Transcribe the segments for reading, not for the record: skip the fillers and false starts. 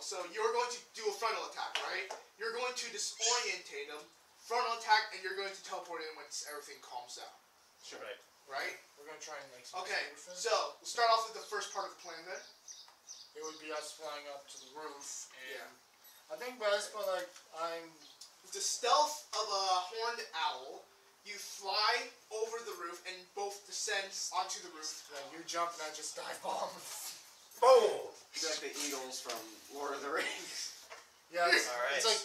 So you're going to do a frontal attack, right? You're going to disorientate him, frontal attack, and you're going to teleport in once everything calms down. Sure. Right? We're going to try and make some Okay, so we'll start off with the first part of the plan then. It would be us flying up to the roof, and I think by this point, like, With the stealth of a horned owl, you fly over the roof and both descend onto the roof. Yeah, you jump and I just dive bomb. Boom! It's like the Eagles from Lord of the Rings. Yeah, it's, Alright. it's like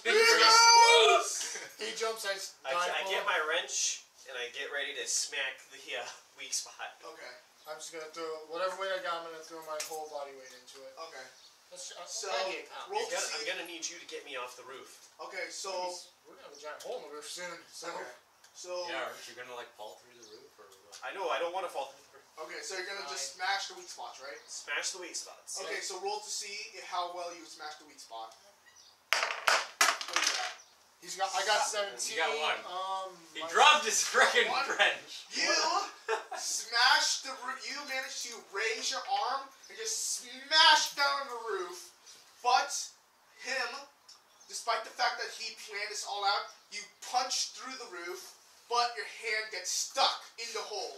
he jumps, I just dive I get bomb. my wrench and I get ready to smack the weak spot. Okay. I'm just going to throw, whatever weight I got, I'm going to throw my whole body weight into it. Okay. So, roll to see. I'm gonna need you to get me off the roof. Okay, so we're gonna have a giant hole in the roof soon. So, yeah, aren't you gonna like fall through the roof or what? I know, I don't want to fall through the roof. okay, so you're gonna just smash the weak spots, right? Smash the weak spots. Okay, so roll to see how well you smash the weak spot. What is that? I got 17. You got one. He my- dropped his frickin' wrench. You smash the roof. You manage to raise your arm and just smash down the roof. But him, despite the fact that he planned this all out, you punch through the roof, but your hand gets stuck in the hole.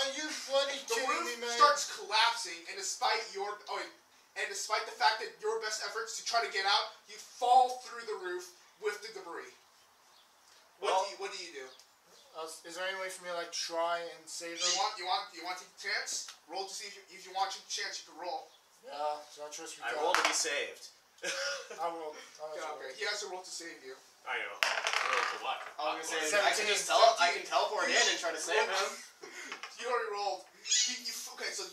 Are you bloody The kidding roof me, man? starts collapsing, and despite despite the fact that your best efforts to try to get out, you fall through the roof with the debris. What do you do? Is there any way for me to like try and save them? You want to take a chance? Roll to see if you want a chance. You can roll. Yeah, so I trust you. I roll to be saved. I will. Okay. He has to roll to save you. I know. Roll to what? I was gonna say, 17, I can teleport in and try to save him. You already rolled. Okay, so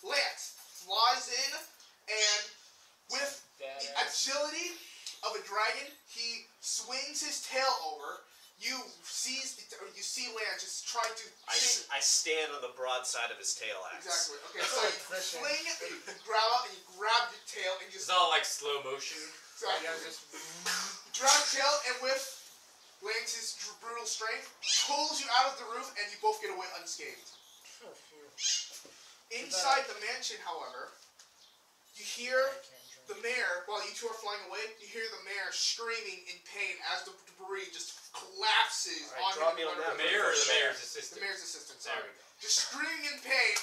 Lance flies in, and with the agility of a dragon, he swings his tail over. You see Lance just trying to. I stand on the broad side of his tail axe. Exactly. Okay, so you fling, you grab out, and you grab your tail, and you just. It's all like slow motion. Exactly. just Grab your tail, and with Lance's brutal strength, pulls you out of the roof, and you both get away unscathed. Inside the mansion, however, you hear the mayor, while you two are flying away, you hear the mayor screaming in pain as the debris just collapses on drop me him. on The mayor or the mayor's assistant? The mayor's assistant, There sorry. we go. Just screaming in pain.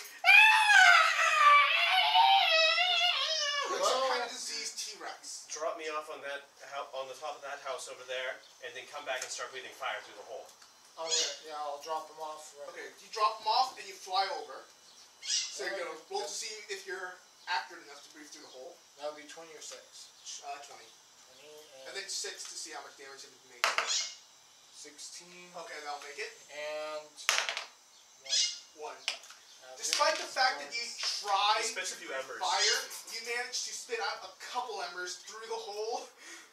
Like some kind of diseased T-Rex. Drop me off on the top of that house over there, and then come back and start breathing fire through the hole. Okay, yeah, I'll drop them off. Right. Okay, you drop them off and you fly over. So you're gonna roll to see if you're accurate enough to breathe through the hole. That would be 20 or 6. 20. 20 And then 6 to see how much damage it can make. 16. Okay, that'll make it. And 1. 1. Despite the fact that you try to few embers. fire, you manage to spit out a couple embers through the hole,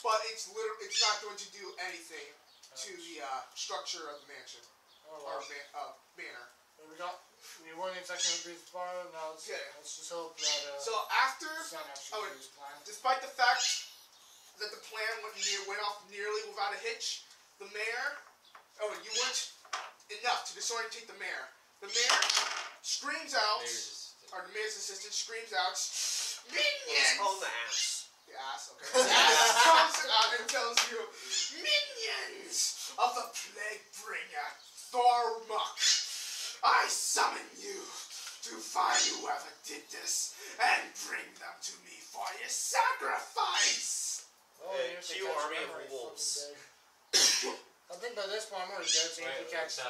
but it's not going to do anything to the structure of the mansion or manor. There we go. We weren't exactly going to breathe fire. Now let's just hope that. So after, Sun actually goes plan. despite the fact that the plan went off nearly without a hitch, the mayor. You weren't enough to disorientate the mayor. The mayor screams out, or the mayor's assistant screams out, "Minions!" It's called the ass. The ass, okay. The ass comes out and tells you, "Minions of the plague bringer, Thormuck, I summon you to find whoever did this and bring them to me for your sacrifice." You army of wolves. I think by this point I'm already dead, so you can catch me.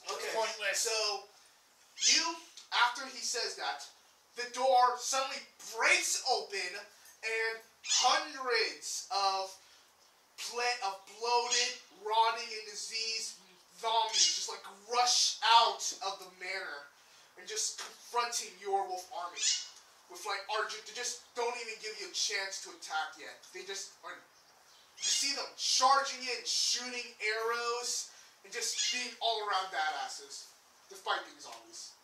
Okay, Pointless. so after he says that, the door suddenly breaks open and hundreds of bloated, rotting, and diseased zombies just like rush out of the manor and just confronting your wolf army with like they just don't even give you a chance to attack yet. They just are. You see them charging in, shooting arrows, and just being all around badasses, despite being zombies.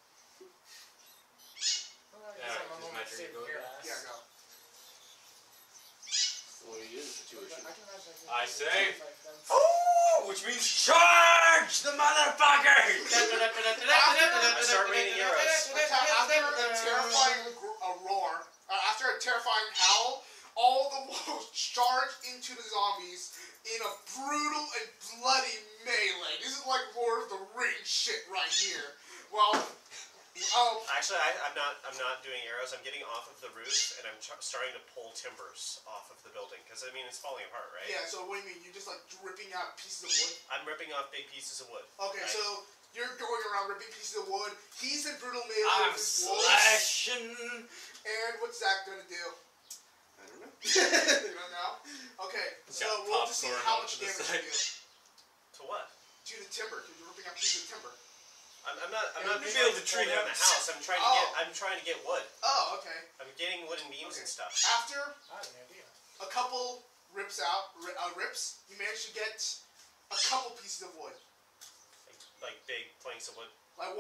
Yeah, go. What do you do in the situation? I say, oh, which means charge the motherfucker! I start raining arrows. After a terrifying roar, after a terrifying howl, all the walls charge into the zombies in a brutal and bloody melee. This is like Lord of the Rings shit right here. Well, Actually, I'm not doing arrows. I'm getting off of the roof and I'm starting to pull timbers off of the building because I mean it's falling apart, right? yeah. So what do you mean? You're just like ripping out pieces of wood? I'm ripping off big pieces of wood. Okay, right? so you're going around ripping pieces of wood. He's in brutal melee I'm with his wolves. slashing. And what's Zach gonna do? I don't know. You don't know? Okay, so Got roll to see popcorn how off much to the damage side. you do. To what? To the timber, because you're ripping out pieces of timber. I'm not It'll trying build to a pull tree down the house. house. I'm trying to get wood. Oh, okay. I'm getting wooden beams and stuff. After I have an idea. a couple rips, you manage to get a couple pieces of wood. Like big planks of wood. Like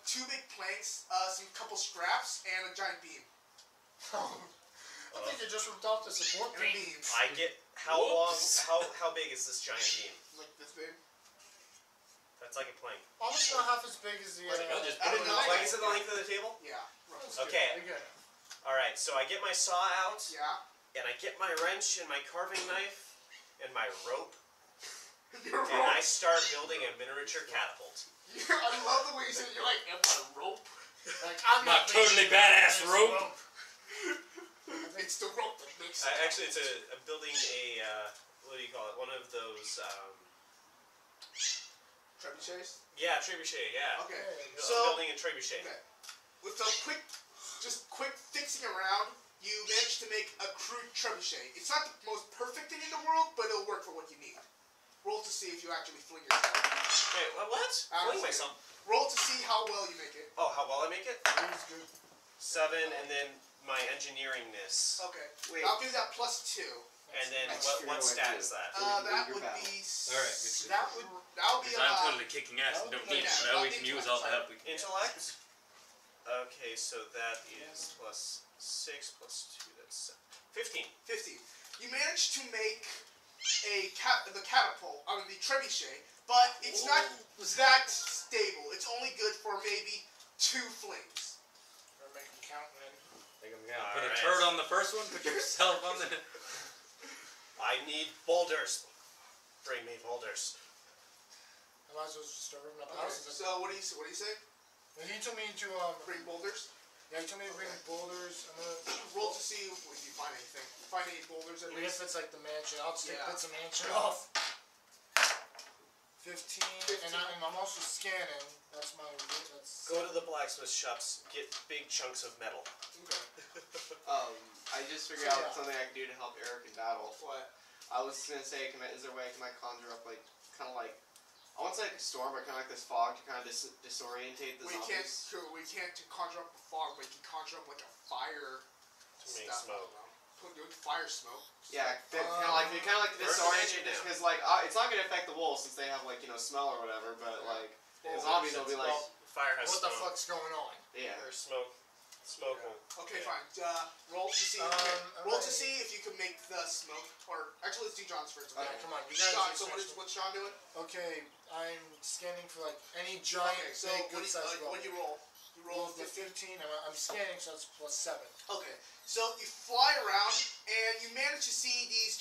two big planks, some couple straps, and a giant beam. I think you just ripped off the support And a beam. beam. I get how Whoops. long? How big is this giant beam? Like this big. That's like a plank. Almost not half as big as the. I'll just I put didn't it in know the that. Like is it the length of the table? Yeah. Roughly. Okay. Again. All right. So I get my saw out Yeah. and I get my wrench and my carving knife and my rope You're and I start building a miniature catapult. I love the way you said you're like, and my rope. Like, I'm My not totally making badass this rope. It's the rope that makes it. Actually, I'm building a what do you call it? One of those. Trebuchets? Yeah, trebuchet. Yeah. Okay. I'm So, building a trebuchet. okay. With a quick fixing around, you manage to make a crude trebuchet. It's not the most perfect thing in the world, but it'll work for what you need. Roll to see if you actually fling yourself. Wait, what? Fling myself. Roll to see how well you make it. Oh, how well I make it? It's good. 7, and then my engineeringness. Okay. Wait. I'll give that +2. And then Extra what stat elective. is that? That your would battle. be. Alright, good shit. That would be Because I'm totally kicking ass and don't need it, but we can use all the help we can get. Intellect. Okay, so that is +6 +2. That's 15. 50. You managed to make the catapult, the trebuchet, but it's not that stable. It's only good for maybe 2 flings. We're making count then. Think I'm gonna put a Alright. turd on the first one, put yourself on the... I need boulders. Bring me boulders. I might as well just start ripping up Okay, houses. so what do you say? He told me to Bring boulders. Yeah, he told me to bring boulders. I'm gonna Roll to see if you find anything. Find any boulders at even least. if it's like the mansion, I'll just take Yeah. bits of mansion off. 15, and I'm also scanning. That's my. That's. Go to the blacksmith shops. Get big chunks of metal. Okay. I just figured out something I can do to help Eric in battle. What? I was gonna say, is there a way I conjure up kind of like, I won't say like a storm, but kind of like this fog to kind of disorientate the We zombies? can't conjure up a fog, but you can conjure up like a fire To make stuff. smoke. Put fire smoke. Yeah, kind of like the Burn the disorient mansion down. because like it's not gonna affect the wolves since they have like smell or whatever, but like the zombies will be like Fire has What the smoke. fuck's going on? yeah. There's smoke. Smoke will. Okay, Yeah. fine. Roll to see. Roll to see if you can make the smoke. Or actually, let's do John's first. Okay. Alright, come on, you guys. John, do so some- what's John doing? Okay, I'm scanning for like any giant, Okay, so big, good sized what do you roll? You roll Roll the 15. 15. I'm scanning, so that's +7. Okay, so you fly around and you manage to see these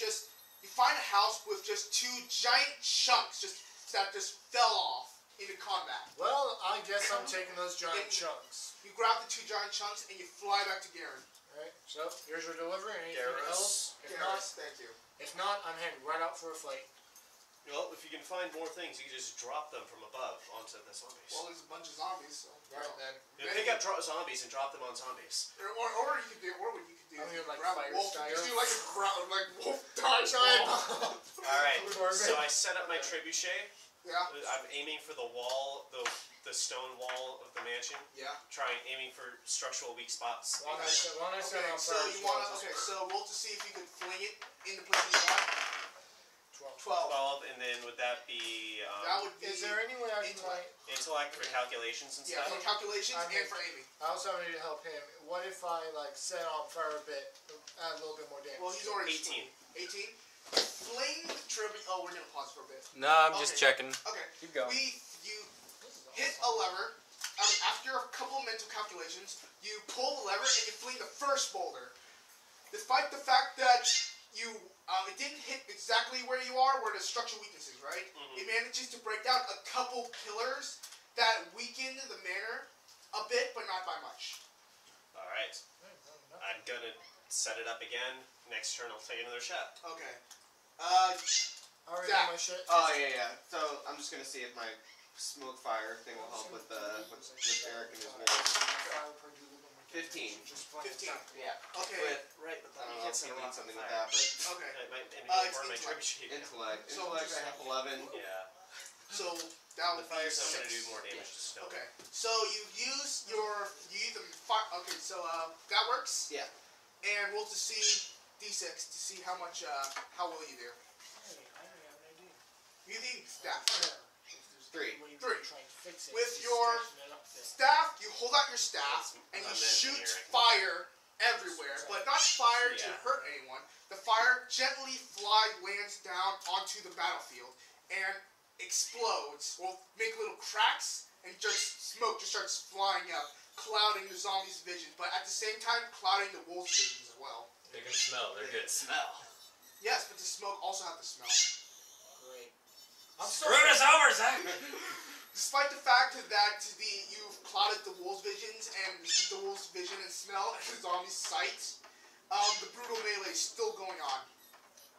you find a house with just 2 giant chunks that just fell off into combat. Well, I guess I'm taking those giant chunks. You grab the 2 giant chunks and you fly back to Garen. Alright, so here's your delivery. Anything Garrus. else? Garrus, thank you. If not, I'm heading right out for a fight. Well, if you can find more things, you can just drop them from above onto the zombies. Well, there's a bunch of zombies, so. Right then. You pick up zombies and drop them on zombies. Or what you could do, I'm gonna, like, grab a fire wolf, style. just do like a wolf dive Giant bomb. Alright, Perfect. so I set up my trebuchet. Yeah, I'm aiming for the wall, the stone wall of the mansion. yeah. Aiming for structural weak spots. One I said Okay, on so fire. you wanna, so roll to see if you can fling it in the place you want. 12. 12, and then would that be That would be. Is there any way I can intellect. like? intellect for calculations and Yeah, stuff? for calculations I and mean- for aiming. I also need to help him. What if I like set on fire a bit, add a little bit more damage? Well, he's already 18. 18. Fling the tribute. Oh, we're gonna pause for a bit. No, I'm just Okay. checking. Okay. Keep going. You hit a lever. After a couple of mental calculations, you pull the lever and you fling the first boulder. despite the fact that you it didn't hit exactly where you are, where the structural weakness is, right? Mm-hmm. It manages to break down a couple pillars that weaken the manor a bit, but not by much. All right. I'm gonna set it up again. Next turn, I'll take another shot. Okay. Already Zach. got my shit. Oh yeah. So I'm just gonna see if my smoke fire thing will help with Eric and his wolves. 15. 15. Yeah. Okay. Right, but I don't you know can't if set he it needs off something on with fire. that, but Okay. It might maybe It's burn my intellect. trebuchet. intellect. So Intellect, I have 11. Yeah. So that The would fire's be not gonna 6. do more damage to snow. Okay. So you use the fire. Okay. So that works. Yeah. And roll to see d6 to see how much how well you do. Hey, I have an idea. You need staff. Three. With your staff, you hold out your staff and you shoot fire everywhere, but not fire to hurt anyone. The fire gently lands down onto the battlefield and explodes, or make little cracks, and just smoke just starts flying up, clouding the zombies' vision, but at the same time clouding the wolves' visions as well. They can smell. They're good. Smell. Yes, but the smoke also have the smell. Great. Screw us over, Zach! Despite the fact that you've clouded the wolves' visions and the wolves' vision and smell and the zombies' sight, the brutal melee is still going on.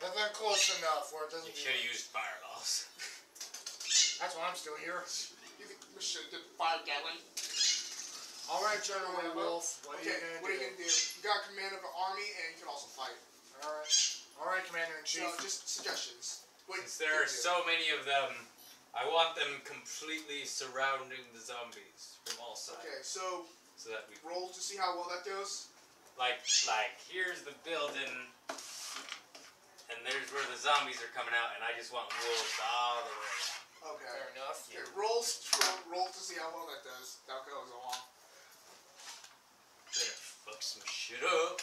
That's not close enough where it doesn't. You should have used fireballs. That's why I'm still here. You think we should have did fire gatling? Alright, General Wolf. What Okay, are what are you you gonna do? You got command of an army and you can also fight. Alright. Alright, Commander-in-Chief. So, just suggestions. What Since there are you do? so many of them, I want them completely surrounding the zombies from all sides. Okay, so So that we, roll to see how well that goes. like, here's the building, and there's where the zombies are coming out, and I just want wolves all the way. Okay. Fair enough. Okay, roll to see how well that does. That goes along. Better fuck some shit up.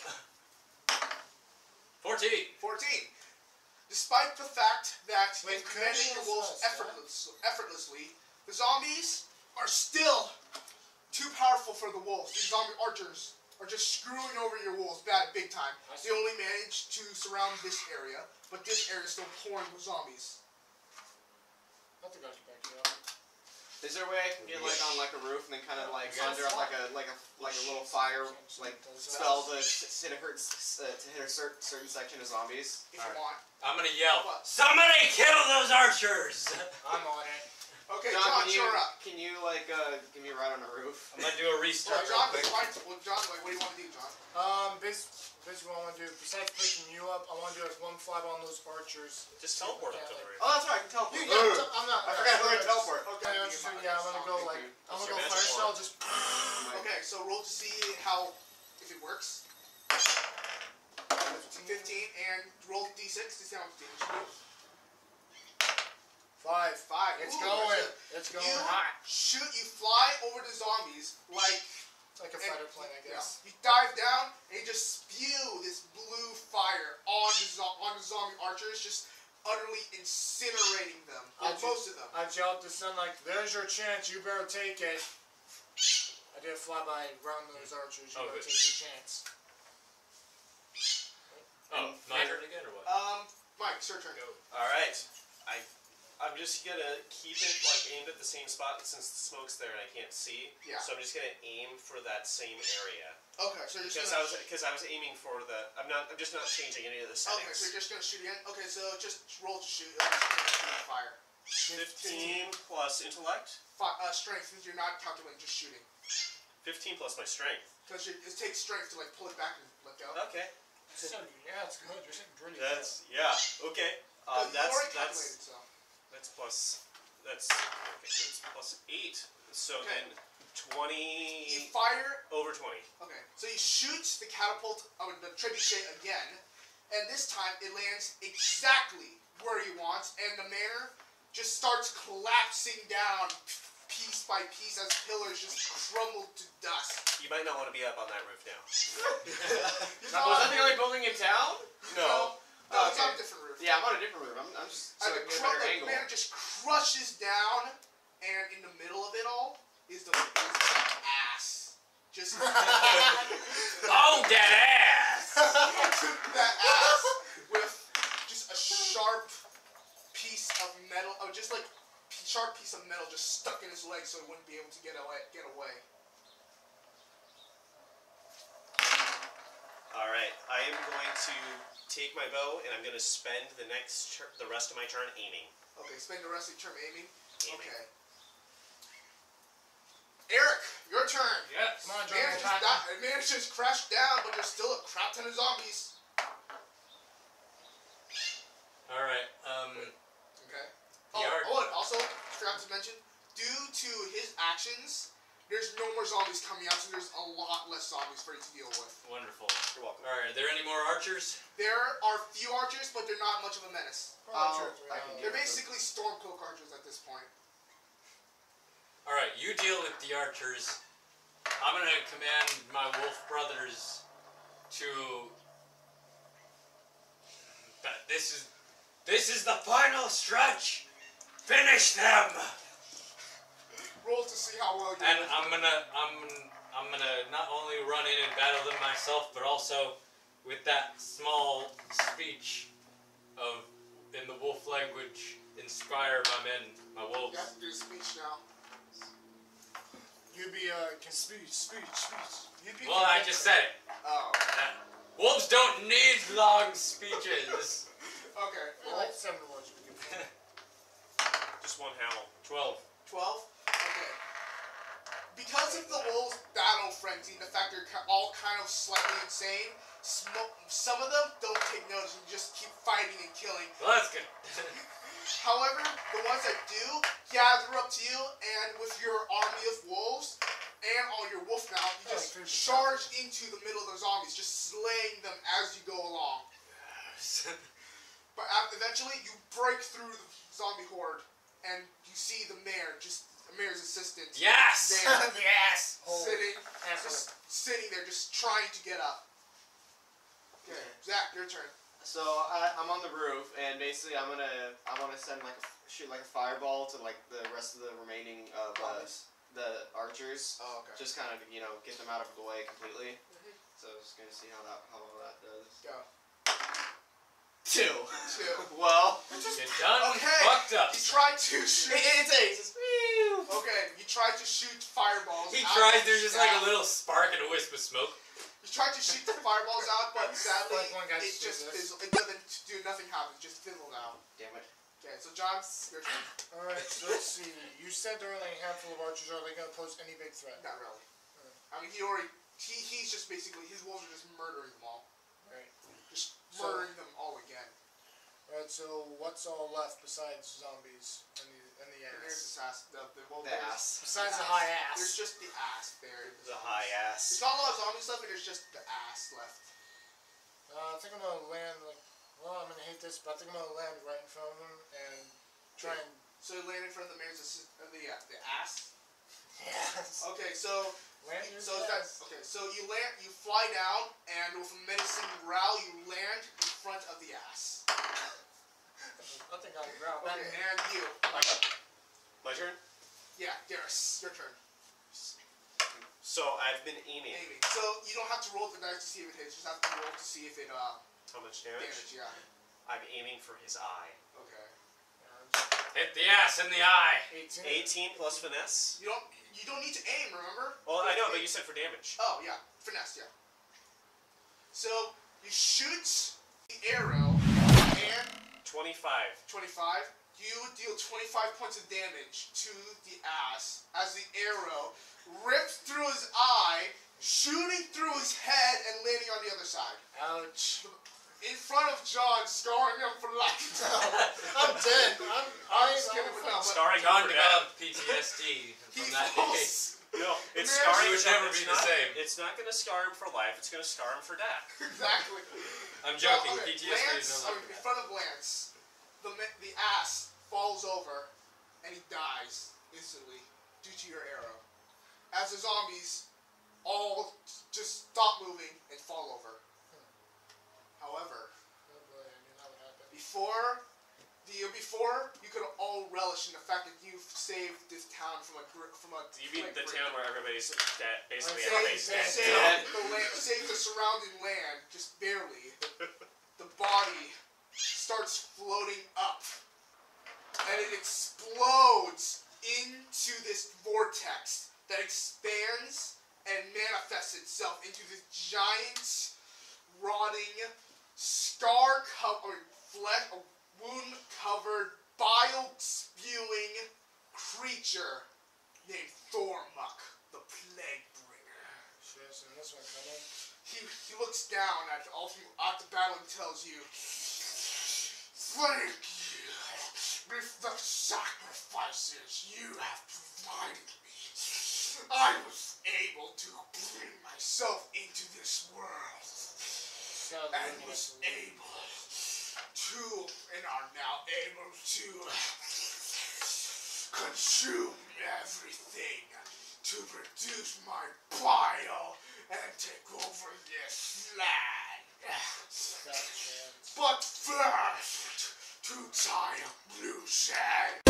14. 14. Despite the fact that Wait, you've commanded could your you wolves assess effortlessly, the zombies are still too powerful for the wolves. These zombie archers are just screwing over your wolves big time. They only manage to surround this area, but this area is still pouring with zombies. I think I can back you up. Is there a way I can get like on like a roof and then kind of like conjure up like a little fire like spell to hit a certain section of zombies? If you want. I'm gonna yell, What? somebody kill those archers! I'm on it. Okay, John, John, you're up. can you like give me a ride on a roof? I'm gonna do a Well, restart John, real quick. John, what do you want to do, John? Basically what I want to do, besides picking you up, I want to do is one fly on those archers. Just teleport up to the roof. Oh, that's right. I can teleport. I'm not. I forgot how to teleport. Okay, I'm gonna go like, I'm gonna go Your fire magic spell, wand. just. Okay, so roll to see if it works. 15 and roll d6 to see how much damage you do. 5. 5. It's Ooh, going. that's It's going You hot. you fly over the zombies like It's like a fighter plane, I guess. You dive down and you just spew this blue fire on the zombie archers, just utterly incinerating them. Well, most of them. I yelled to son like, "There's your chance. You better take it." I did a flyby around those archers. You better good. take your chance. Oh, my turn again, or what? Mike, it's your turn. Alright. I'm just gonna keep it like aimed at the same spot since the smoke's there and I can't see. Yeah. So I'm just gonna aim for that same area. Okay, so you're just Because I was aiming for the. I'm just not changing any of the Okay, settings. so you're just gonna shoot again. Okay, so just roll to shoot. Shoot fire. 15 plus intellect. Strength, since you're not calculating, just shooting. 15 plus my strength. Because it takes strength to like pull it back and let go. Okay. So, yeah, it's good. You're sitting pretty That's okay. But you already calculated, so. That's plus 8. So Okay. then 20 You fire. over 20. Okay, so you shoot the catapult of the trebuchet again, and this time it lands exactly where you want, and the manor just starts collapsing down piece by piece as pillars just crumble to dust. You might not want to be up on that roof now. You Was that the only building in town? No. No, it's Okay. on a different roof. Yeah, I'm on a different roof. I'm just so I can get a better The angle. manor just crushes down, and in the middle of it all is the ass. Just Oh, that ass! just stuck in his leg so he wouldn't be able to get away. Alright, I am going to take my bow and I'm going to spend the rest of my turn aiming. Okay, spend the rest of your turn aiming? Aiming. Okay. Eric, your turn. Yes. Come on, John. Managed to crash down, but there's still a crap ton of zombies. Alright, Okay. Yard. And also, forgot to mention, due to his actions, there's no more zombies coming out, so there's a lot less zombies for you to deal with. wonderful. You're welcome. Alright, are there any more archers? There are few archers, but they're not much of a menace. They're basically Stormcloak archers at this point. Alright, you deal with the archers. I'm gonna command my wolf brothers to... This is the final stretch! Finish them! Roll to see how well you And I'm gonna not only run in and battle them myself, but also with that small speech in the wolf language, inspire my men, my wolves. You have to do a speech now. You be can speech. Well, I just said it. Oh. Wolves don't need long speeches. Okay. I like 7 words. Just one howl. 12. 12? Okay. Because of the wolves' battle frenzy, the fact they're all kind of slightly insane, some of them don't take notice and just keep fighting and killing. Well, that's good. However, the ones that do gather up to you, and with your army of wolves and all your wolf now, you just charge into the middle of the zombies, just slaying them as you go along. But eventually, you break through the zombie horde, and you see the mayor's assistant. Yes! There, Yes! sitting there, just trying to get up. Okay, Zach, your turn. So I'm on the roof, and basically I want to send shoot a fireball to the rest of the remaining the archers. Oh, okay. Just kind of get them out of the way completely. So just gonna see how well that does. Go. 2. 2. Well, You done Okay. fucked up. You tried to shoot. it's 8. Okay, you tried to shoot fireballs. He out tries, of there's just staff. like a little spark and a wisp of smoke. You tried to shoot the fireballs out, but sadly, Like one guy it just fizzled. It doesn't do nothing. Happens. Just fizzled out. Damn it. Okay, so John, your turn. Alright, so let's see. You said there were only a handful of archers. Are they going to pose any big threat? Not really. I mean, he's just basically, his wolves are just murdering them all. Right. Just murdering them all again. Alright, so what's all left besides zombies and the And there's ass? this ass. The ass. Besides the high ass. There's just the ass there. The high ass. There's not a lot of zombies left, but there's just the ass left. I think I'm going to land, I'm going to hate this, but I think I'm going to land right in front of him and try and... So you land in front of the mayor's the ass. Yes. Okay, so Land your so ass. so you fly down, and with a menacing growl, you land in front of the ass. I think I'll grab that. Okay, and you. My turn? Yeah, Darius, your turn. So I've been aiming. Aiming. So you don't have to roll the dice to see if it hits. You just have to roll to see if it How much damage? Yeah. I'm aiming for his eye. Okay. Hit the ass in the eye. 18 plus finesse? You don't need to aim, remember? Well, I know, but you said for damage. Oh yeah, finesse, yeah. So you shoot the arrow and 25. 25. You deal 25 points of damage to the ass as the arrow rips through his eye, shooting through his head and landing on the other side. Ouch. In front of John, scarring him for life. I'm dead. I'm just kidding, but no. But Scarring John him for developed PTSD he from that day. falls. No, it's Man, scarring. he would never be the same. It's not going to scar him for life. It's going to scar him for death. Exactly. I'm joking. So, okay, PTSD is Lance, no in longer. front of Lance, the ass falls over and he dies instantly due to your arrow. As the zombies all just stop moving and fall over. However, Oh boy, I knew that would happen. before you could all relish in the fact that you've saved this town from a You mean the great- town where everybody's dead? Basically, Save- everybody's dead. Save the surrounding land, just barely. The body starts floating up, and it explodes into into this vortex that expands and manifests itself into this giant, rotting, wound-covered, bile-spewing creature named Thormuck, the Plague Bringer. Shit, this one coming. He looks down at the battle and tells you, "Thank you with the sacrifices you have provided me. I was able to bring myself into this world and was able to, and are now able to consume everything to produce my bile and take over this land. But first, to tie up loose ends."